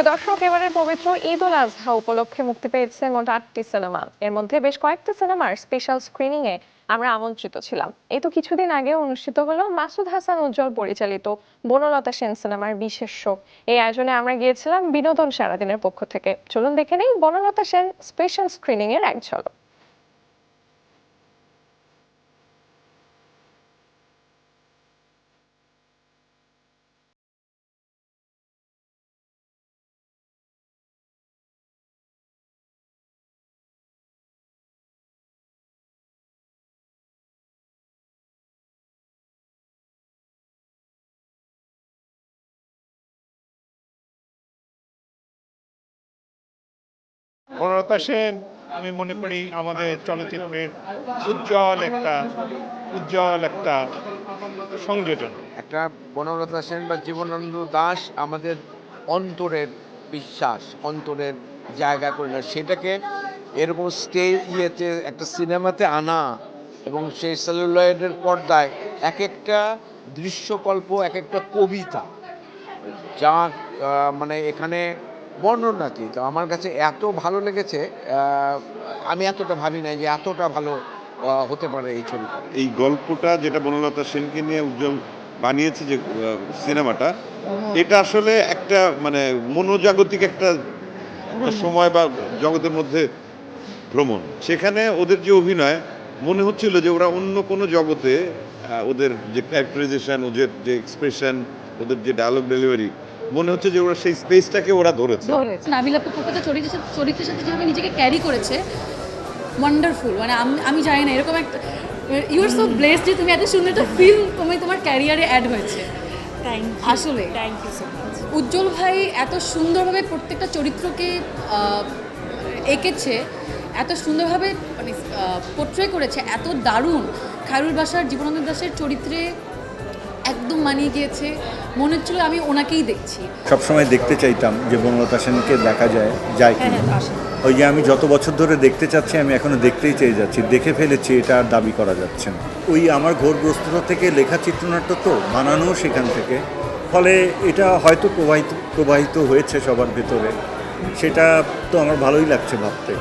প্রিয় দর্শক, এবারের পবিত্র ঈদ উল আজহা উপলক্ষে মুক্তি পেয়েছে মোট ৮টি সিনেমা। এর মধ্যে বেশ কয়েকটি সিনেমার স্পেশাল স্ক্রিনিং এ আমরা আমন্ত্রিত ছিলাম। এই তো কিছুদিন আগে অনুষ্ঠিত হলো মাসুদ হাসান উজ্জ্বল পরিচালিত বনলতা সেন সিনেমার বিশেষ শো। এই আয়োজনে আমরা গিয়েছিলাম বিনোদন সারাদিনের পক্ষ থেকে। চলুন দেখে নেই বনলতা সেন স্পেশাল স্ক্রিনিং এর এক ঝলক। বনলতা সেন আমি মনে করি আমাদের চলচ্চিত্রের উজ্জ্বল একটা সংযোজন। একটা বনলতা সেন বা জীবনানন্দ দাশ আমাদের অন্তরের বিশ্বাস, অন্তরের জায়গা করে না সেটাকে এরকম ইয়েতে একটা সিনেমাতে আনা এবং সেই সেলুলয়েডের পর্দায় এক একটা দৃশ্যকল্প, এক একটা কবিতা যা মানে এখানে বর্ণনাতীত। আমার কাছে এত ভালো লেগেছে, আমি এতটা ভাবি নাই যে এতটা ভালো হতে পারে এই ছবিটা। এই গল্পটা যেটা বনলতা সেনকে নিয়ে উজ্জ্বল বানিয়েছে যে সিনেমাটা, এটা আসলে একটা মানে মনোজাগতিক একটা সময় বা জগতের মধ্যে ভ্রমণ। সেখানে ওদের যে অভিনয় মনে হচ্ছিল যে ওরা অন্য কোনো জগতে, ওদের যে ক্যারেক্টারাইজেশন, ওদের যে এক্সপ্রেশন, ওদের যে ডায়লগ ডেলিভারি, মনে হচ্ছে যে ওরা সেই স্পেসটাকে ওরা ধরেছে। নাবিলা আপু প্রত্যেকটা চরিত্রের সাথে যেভাবে নিজেকে ক্যারি করেছে, ওয়ান্ডারফুল। মানে আমি জানি না এরকম একটা, ইউ আর সো ব্লেসড যে তুমি এত সুন্দর একটা ফিল তোমার ক্যারিয়ারে অ্যাড হয়েছে। আসলে থ্যাংক ইউ সো মাচ। উজ্জ্বল ভাই এত সুন্দরভাবে প্রত্যেকটা চরিত্রকে এঁকেছে, এত সুন্দরভাবে মানে পোট্রে করেছে, এত দারুণ। খায়রুল বাশার, জীবনানন্দ দাশের চরিত্রে একদম মানিয়ে গিয়েছে, মনে হচ্ছিল আমি ওনাকেই দেখছি। সবসময় দেখতে চাইতাম যে বনলতা সেনকে দেখা যায় কি। ওই যে আমি যত বছর ধরে দেখতে চাচ্ছি, আমি এখনো দেখতেই চেয়ে যাচ্ছি, দেখে ফেলেছি, এটা আর দাবি করা যাচ্ছে না। ওই আমার ঘোরগ্রস্ততা থেকে লেখা চিত্রনাট্য তো বানানো সেখান থেকে, ফলে এটা হয়তো প্রবাহিত হয়েছে সবার ভেতরে, সেটা তো আমার ভালোই লাগছে ভাবতে।